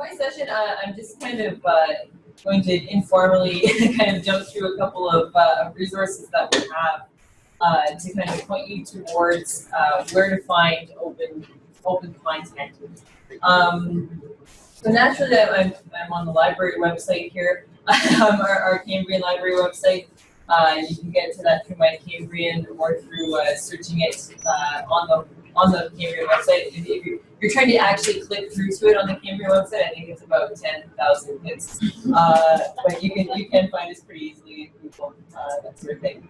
my session, I'm just kind of going to informally kind of jump through a couple of resources that we have to kind of point you towards where to find open content. So naturally, I'm on the library website here, our Cambrian library website. You can get to that through my Cambrian or through searching it on the Cambrian website. If you're trying to actually click through to it on the Cambrian website, I think it's about 10,000 hits. But you can find us pretty easily in Google, that sort of thing.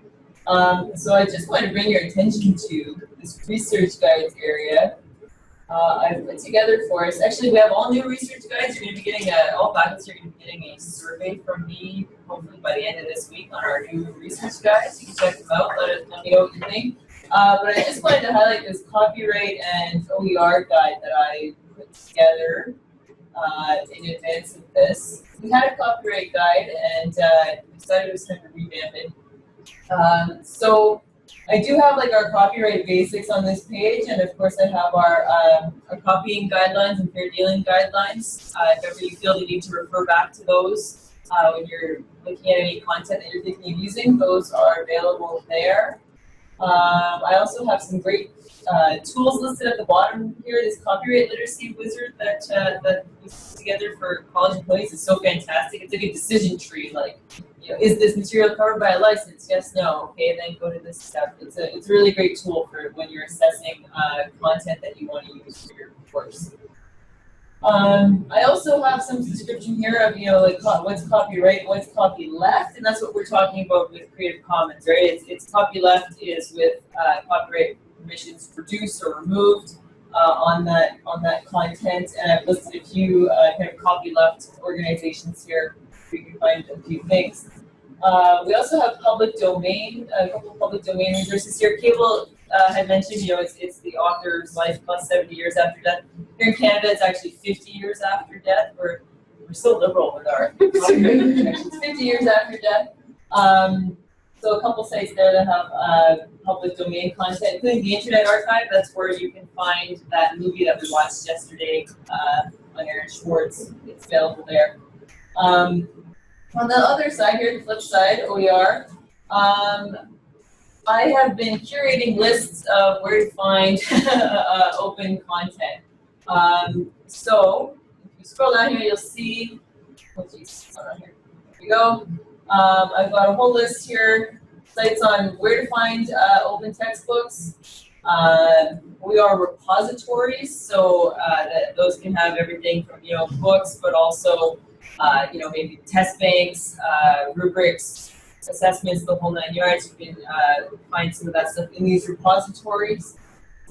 So I just want to bring your attention to this research guides area. I've put together for us. Actually, we have all new research guides. You're going to be getting all faculty are going to be getting a survey from me, hopefully by the end of this week, on our new research guides. You can check them out. Let me know what you think. But I just wanted to highlight this copyright and OER guide that I put together in advance of this. We had a copyright guide and decided it was time to revamp it. So I do have like our copyright basics on this page, and of course I have our copying guidelines and fair dealing guidelines. If ever you feel you need to refer back to those when you're looking at any content that you're thinking of using, those are available there. I also have some great tools listed at the bottom here. This copyright literacy wizard that we put together for college employees is so fantastic. It's like a decision tree, like, you know, is this material covered by a license? Yes, no. Okay, then go to this step. It's a really great tool for when you're assessing content that you want to use for your course. I also have some description here of, you know, like what's copyright, what's copyleft, and that's what we're talking about with Creative Commons, right? It's copyleft is with copyright permissions produced or removed on that content, and I've listed a few kind of copyleft organizations here so you can find a few things. We also have public domain, a couple of public domain resources here. Cable had mentioned, you know, it's the author's life plus 70 years after death. Here in Canada, it's actually 50 years after death. We're so liberal with our copyright protections. 50 years after death. So a couple sites there that have public domain content, including the Internet Archive. That's where you can find that movie that we watched yesterday on Aaron Schwartz. It's available there. On the other side here, the flip side, OER, I have been curating lists of where to find open content. So if you scroll down here, you'll see, here we go. I've got a whole list here, sites on where to find open textbooks. We are repositories, so that those can have everything from, you know, books, but also you know, maybe test banks, rubrics, assessments, the whole 9 yards. You can find some of that stuff in these repositories.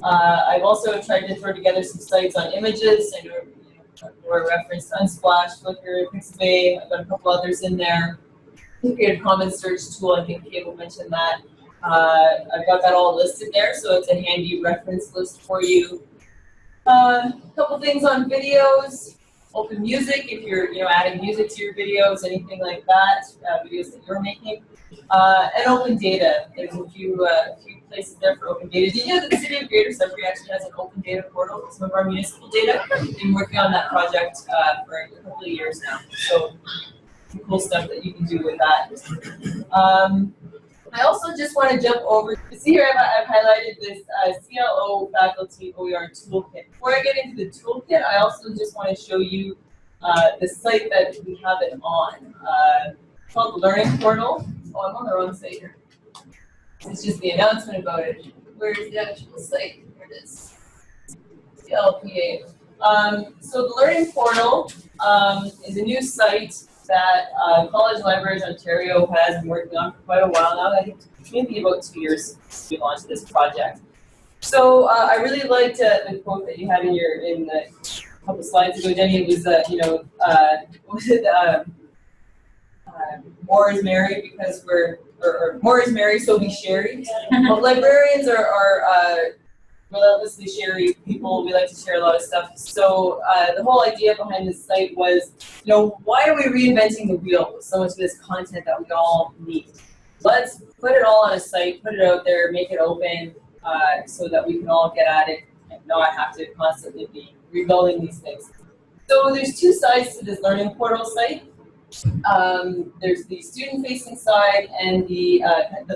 I've also tried to throw together some sites on images. I know, Laura referenced Unsplash, Flickr, Pixabay. I've got a couple others in there. The Creative Commons search tool, I think Cable mentioned that. I've got that all listed there, so it's a handy reference list for you. A couple things on videos. Open music, if you're, you know, adding music to your videos, anything like that, videos that you're making, and open data. There's a few places there for open data. Did you know that the City of Greater Sudbury actually has an open data portal for some of our municipal data? We've been working on that project for a couple of years now. So some cool stuff that you can do with that. I also just want to jump over to see here. I've highlighted this CLO faculty OER toolkit. Before I get into the toolkit, I also just want to show you the site that we have it on. It's called the Learning Portal. Oh, I'm on the wrong site here. It's just the announcement about it. Where's the actual site? Here it is. CLPA. So the Learning Portal is a new site that College Libraries Ontario has been working on for quite a while now. I think maybe about 2 years since we launched this project. So I really liked the quote that you had in the couple slides ago, Jenny. It was, you know, what was it? More is merry because or more is merry, so be sherry. Well, librarians are relentlessly sherry people. We like to share a lot of stuff. So the whole idea behind this site was, you know, why are we reinventing the wheel with so much of this content that we all need? Let's put it all on a site, put it out there, make it open, so that we can all get at it and not have to constantly be rebuilding these things. So there's two sides to this learning portal site. There's the student-facing side and the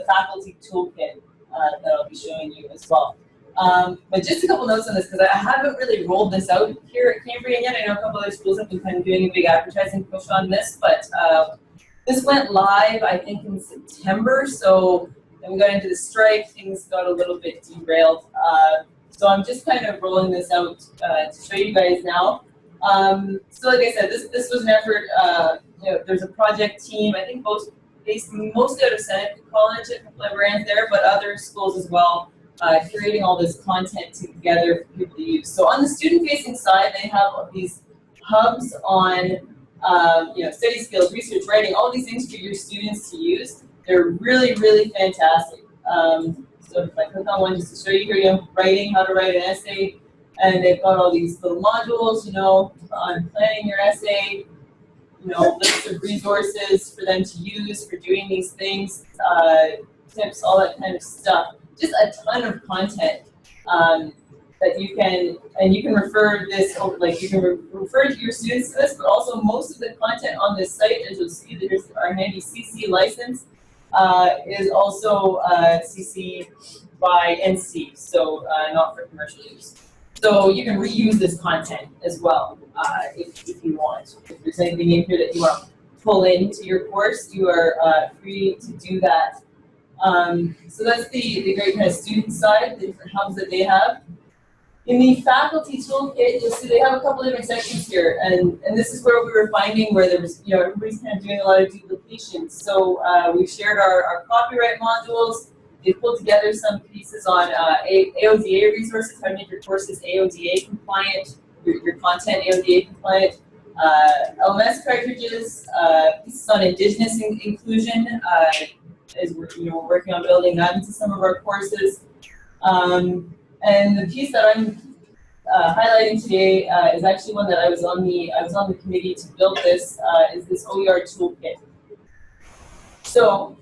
faculty toolkit that I'll be showing you as well. But just a couple notes on this, because I haven't really rolled this out here at Cambrian yet. I know a couple other schools have been kind of doing a big advertising push on this, but this went live, I think, in September. So then we got into the strike, things got a little bit derailed. So I'm just kind of rolling this out to show you guys now. So like I said, this was an effort. You know, there's a project team, I think based mostly out of Seneca College, a couple of librarians there, but other schools as well, curating all this content together for people to use. So on the student-facing side, they have these hubs on you know, study skills, research, writing, all these things for your students to use. They're really, really fantastic. So if I click on one just to show you here, you know, writing, how to write an essay, and they've got all these little modules, you know, on planning your essay, you know, lists of resources for them to use for doing these things, tips, all that kind of stuff. Just a ton of content that you can refer this over, like you can refer to your students to this, but also most of the content on this site, as you'll see, there's our handy CC license, is also CC by NC, so not for commercial use. So you can reuse this content as well if you want. If there's anything in here that you want to pull into your course, you are free to do that. So that's the great kind of student side, the different hubs that they have. In the faculty toolkit, you'll see they have a couple different sections here, and this is where we were finding where there was, you know, everybody's kind of doing a lot of duplication. So we've shared our copyright modules. They pulled together some pieces on AODA resources, how to make your courses AODA compliant, your content AODA compliant, LMS cartridges, pieces on Indigenous inclusion, as we're working on building that into some of our courses. And the piece that I'm highlighting today is actually one that I was on the committee to build this, is this OER toolkit. So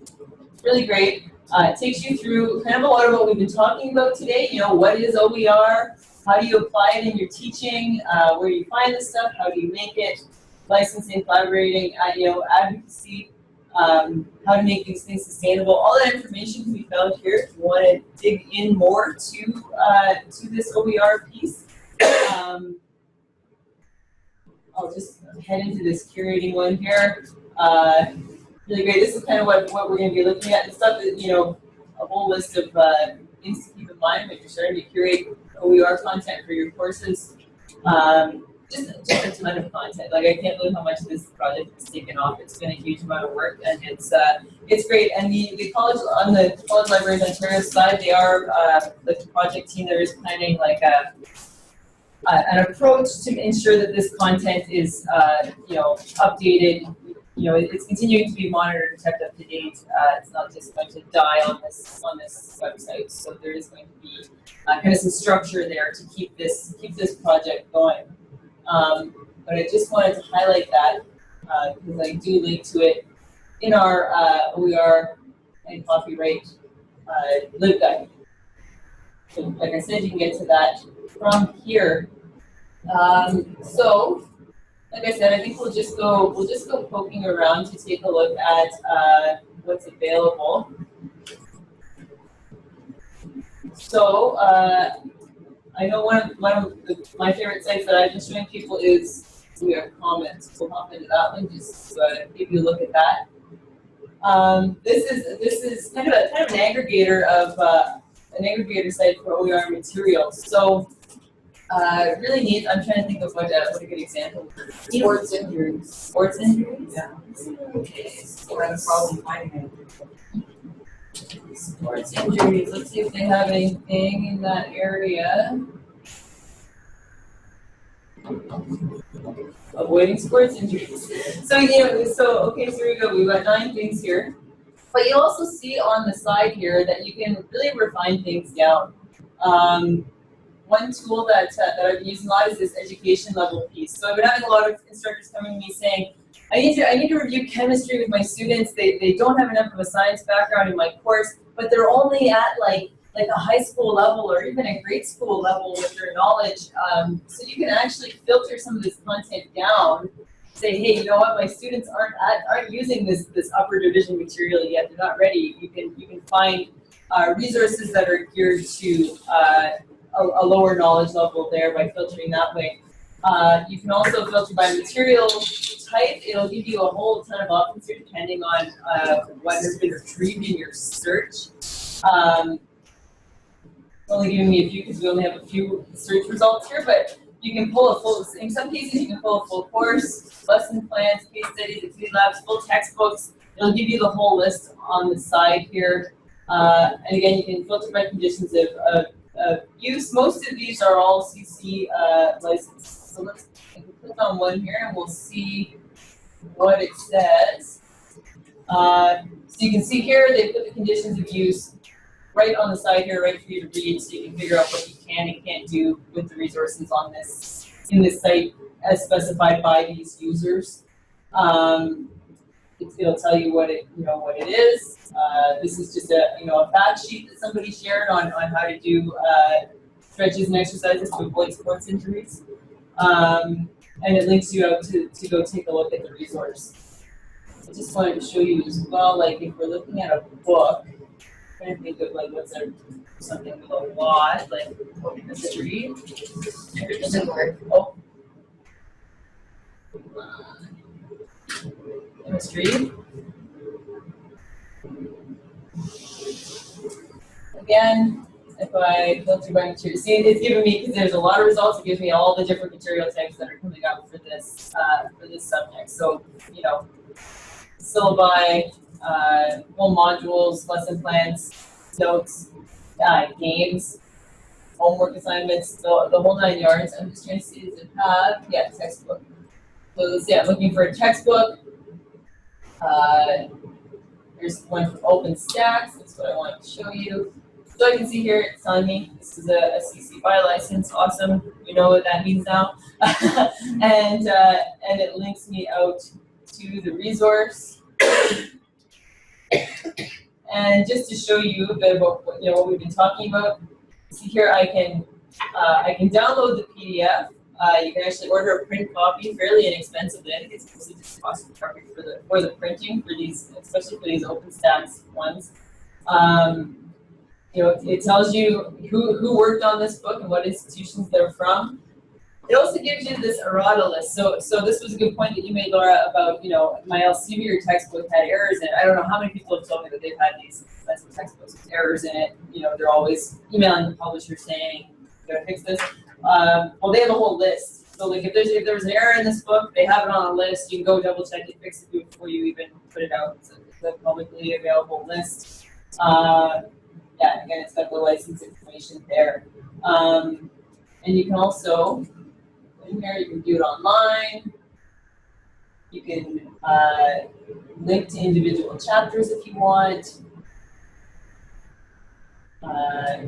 really great. It takes you through kind of a lot of what we've been talking about today. You know, what is OER? How do you apply it in your teaching? Where do you find this stuff? How do you make it? Licensing, collaborating, you know, advocacy, how to make these things sustainable. All that information can be found here if you want to dig in more to this OER piece. I'll just head into this curating one here. Really great. This is kind of what we're going to be looking at. The stuff that, you know, a whole list of things to keep in mind when you're starting to curate OER content for your courses. Just a ton of content. Like, I can't believe how much this project has taken off. It's been a huge amount of work, and it's great. And the college, on the College Libraries Ontario side, they are the project team there is planning like an approach to ensure that this content is you know, updated. You know, it's continuing to be monitored and kept up to date. It's not just going to die on this website. So there is going to be kind of some structure there to keep this project going. But I just wanted to highlight that because I do link to it in our OER and copyright LibGuide. So like I said, you can get to that from here. So like I said, I think we'll just go poking around to take a look at what's available. So I know one of my favorite sites that I've been showing people is OER Comments. We'll hop into that one just to give you a look at that. This is kind of an aggregator of an aggregator site for OER materials. So really neat. I'm trying to think of what a good example. Sports injuries. Sports injuries? Yeah. Okay. So we're having a problem finding it. Sports injuries. Let's see if they have anything in that area. Avoiding sports injuries. So okay, so here we go. We've got 9 things here. But you'll also see on the side here that you can really refine things down. One tool that I've been using a lot is this education level piece. So I've been having a lot of instructors coming to me saying, I need to review chemistry with my students. They don't have enough of a science background in my course, but they're only at like like a high school level or even a grade school level with your knowledge. So you can actually filter some of this content down. Say, hey, you know what? My students aren't using this upper division material yet. They're not ready. You can find resources that are geared to a lower knowledge level there by filtering that way. You can also filter by material type. It'll give you a whole ton of options here depending on what has been retrieved in your search. It's only giving me a few because we only have a few search results here, but you can pull a full, in some cases you can pull a full course, lesson plans, case studies, activity labs, full textbooks. It'll give you the whole list on the side here. And again, you can filter by conditions of use. Most of these are all CC licensed. So let's click on one here and we'll see what it says. So you can see here they put the conditions of use right on the side here, right for you to read, so you can figure out what you can and can't do with the resources on this in this site as specified by these users. It'll tell you what it is. This is just a fact sheet that somebody shared on how to do stretches and exercises to avoid sports injuries, and it links you out to go take a look at the resource. I just wanted to show you as well, like if we're looking at a book. I'm trying to think of like what's something with a lot, like history. It doesn't work. Oh. Chemistry. Again, if I filter by material, see it's giving me, because there's a lot of results, it gives me all the different material types that are coming up for this subject. So, syllabi, whole modules, lesson plans, notes, games, homework assignments, the whole 9 yards. I'm just trying to see, does it have, textbook. So I'm looking for a textbook. Here's one from OpenStax. That's what I want to show you. So I can see here it's telling me this is a CC BY license. Awesome. You know what that means now. And it links me out to the resource. And just to show you a bit about what we've been talking about, see here I can download the PDF. You can actually order a print copy fairly inexpensively. I think it's mostly just cost perfect for the printing for these, especially for these OpenStax ones. It tells you who worked on this book and what institutions they're from. It also gives you this errata list. So this was a good point that you made, Laura, about my Elsevier textbook had errors in it. I don't know how many people have told me that they've had these expensive textbooks with errors in it. They're always emailing the publisher saying, "You gotta fix this." Well, they have a whole list. So like if there's an error in this book, they have it on a list. You can go double check it, fix it before you even put it out. It's a publicly available list. Again, it's got the license information there. And you can also, in here, you can do it online. You can link to individual chapters if you want.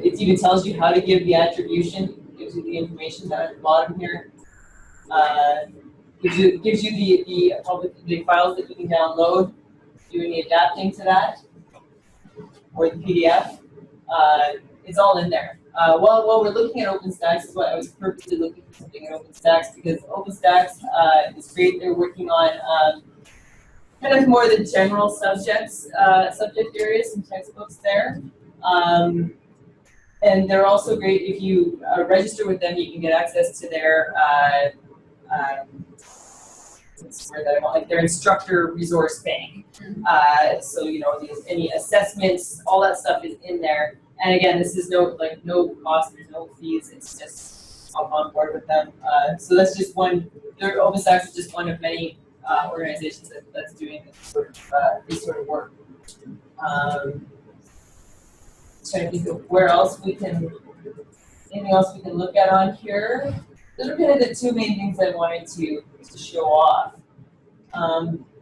It even tells you how to give the attribution. Gives you the information down at the bottom here. Gives you the files that you can download. Do any adapting to that, or the PDF. It's all in there. While we're looking at OpenStax, is what I was purposely looking for something in OpenStax, because OpenStax is great. They're working on kind of more the general subject areas and textbooks there. And they're also great if you register with them. You can get access to their their instructor resource bank. So any assessments, all that stuff is in there. And again, this is no cost. There's no fees. It's just hop on board with them. So that's just one. OpenStax is just one of many organizations that's doing this sort of work. Trying to think of where else anything else we can look at on here. Those are kind of the two main things I wanted to show off.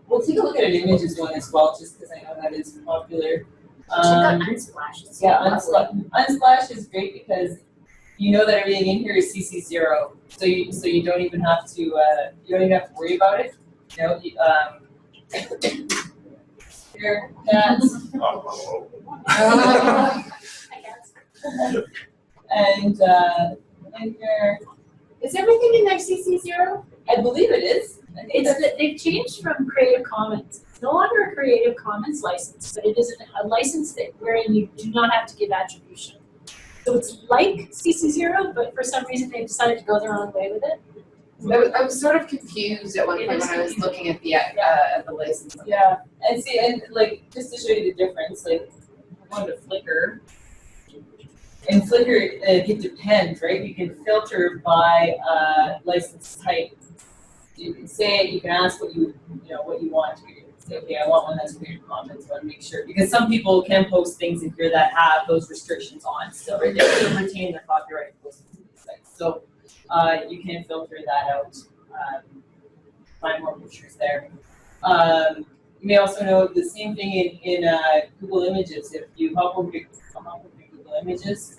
We'll take a look at an images one as well, just because I know that is popular. Check out Unsplash. Unsplash is great because you know that everything in here is CC0, so you don't even have to worry about it. Here, cats. and there, Is everything in there CC0? I believe it is. I think They've changed from Creative Commons. It's no longer a Creative Commons license, but it is a license wherein you do not have to give attribution. So it's like CC0, but for some reason they've decided to go their own way with it. I was sort of confused at one point when I was looking at the license. yeah, and see, and like just to show you the difference, like I'm going to Flickr. In Flickr, it depends, right? You can filter by license type. You can say it. You can ask what you want. You can say, okay, I want one that's Creative Commons. I want to make sure because some people can post things in here that have those restrictions on still, right? They still retain their copyright posted to these sites. So you can filter that out. Find more pictures there. You may also know the same thing in Google Images. If you hop over to Google Images,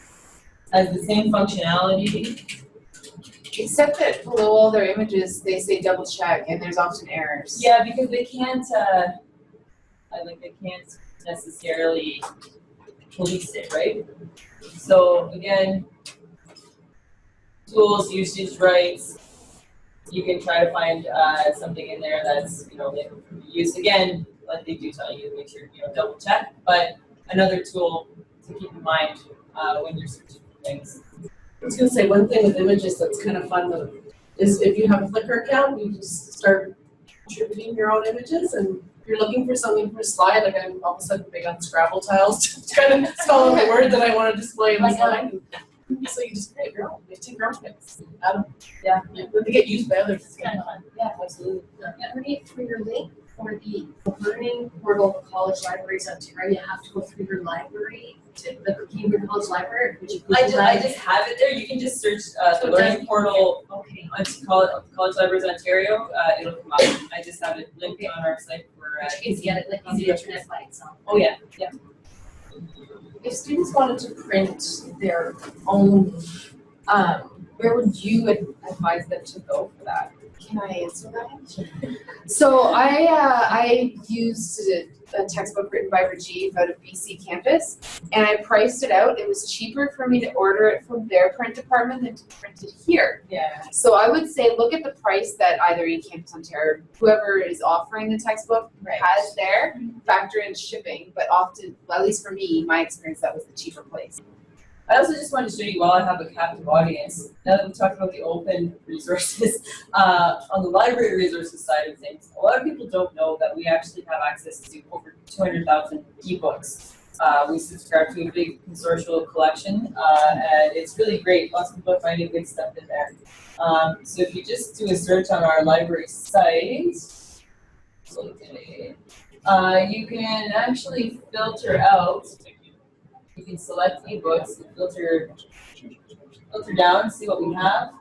has the same functionality. Except that below all their images, they say double check, and there's often errors. Yeah, because they can't. They can't necessarily police it, right? So again, tools, usage rights. You can try to find something in there that's used again, like they do tell you, make sure double check. But another tool to keep in mind when you're searching for things. I was gonna say one thing with images that's kind of fun though, is if you have a Flickr account, you just start contributing your own images, and if you're looking for something for a slide, like I'm all of a sudden big on Scrabble tiles to kind of spell out the word that I want to display in the slide. So you just create your own, you take your own pics. Yeah. But they get used by others. It's kind of fun. Yeah, absolutely. Marnie, for your link for the learning portal for College Libraries Ontario, you have to go through your library to the Cambridge College Library, which you I just have it there. You can just search the learning portal Okay. on College Libraries Ontario. It'll come up. I just have it linked on our site for. Which means you get it like on the internet by itself. Oh yeah, yeah. If students wanted to print their own, where would you advise them to go for that? Can I answer that? So I used a textbook written by Rajiv out of BC campus, and I priced it out. It was cheaper for me to order it from their print department than to print it here. Yeah. So I would say look at the price that either eCampus Ontario, whoever is offering the textbook, has there, factor in shipping, but often, well, at least for me, my experience, that was the cheaper place. I also just wanted to show you while I have a captive audience, now that we talked about the open resources, on the library resources side of things, a lot of people don't know that we actually have access to over 200,000 ebooks. We subscribe to a big consortial collection, and it's really great. Lots of people are finding good stuff in there. So if you just do a search on our library site, you can actually filter out. You can select ebooks and filter down, see what we have.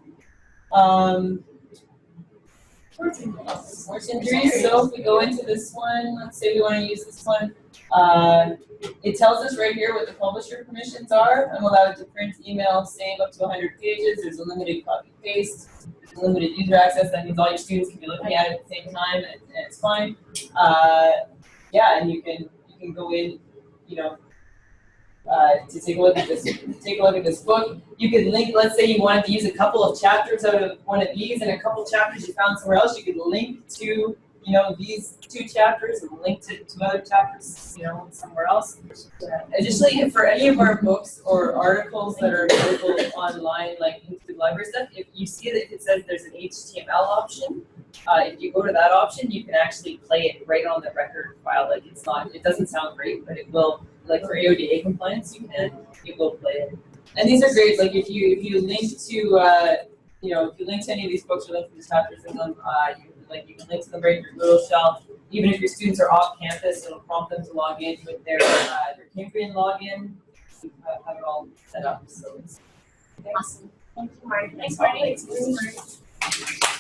Sports injuries. So if we go into this one, let's say we want to use this one. It tells us right here what the publisher permissions are. I'm allowed to print, email, save up to 100 pages. There's a limited copy paste. There's limited user access. That means all your students can be looking at it at the same time, and it's fine. Yeah, and you can go in, to take a look at this book. You could link, let's say you wanted to use a couple of chapters out of one of these and a couple chapters you found somewhere else, you could link to, these two chapters and link to two other chapters, somewhere else. Additionally, for any of our books or articles that are available online, like into library stuff, if you see that it says there's an HTML option, if you go to that option, you can actually play it right on the record file. Like it doesn't sound great, but it will, like for AODA compliance, it will play it. And these are great. Like if you link to, if you link to any of these books or link to the chapters in them, you can link to them right in your little shelf. Even if your students are off campus, it'll prompt them to log in with their Cambrian login. You have it all set up. So it's Awesome. Thank you, Marnie. Thanks, Marnie.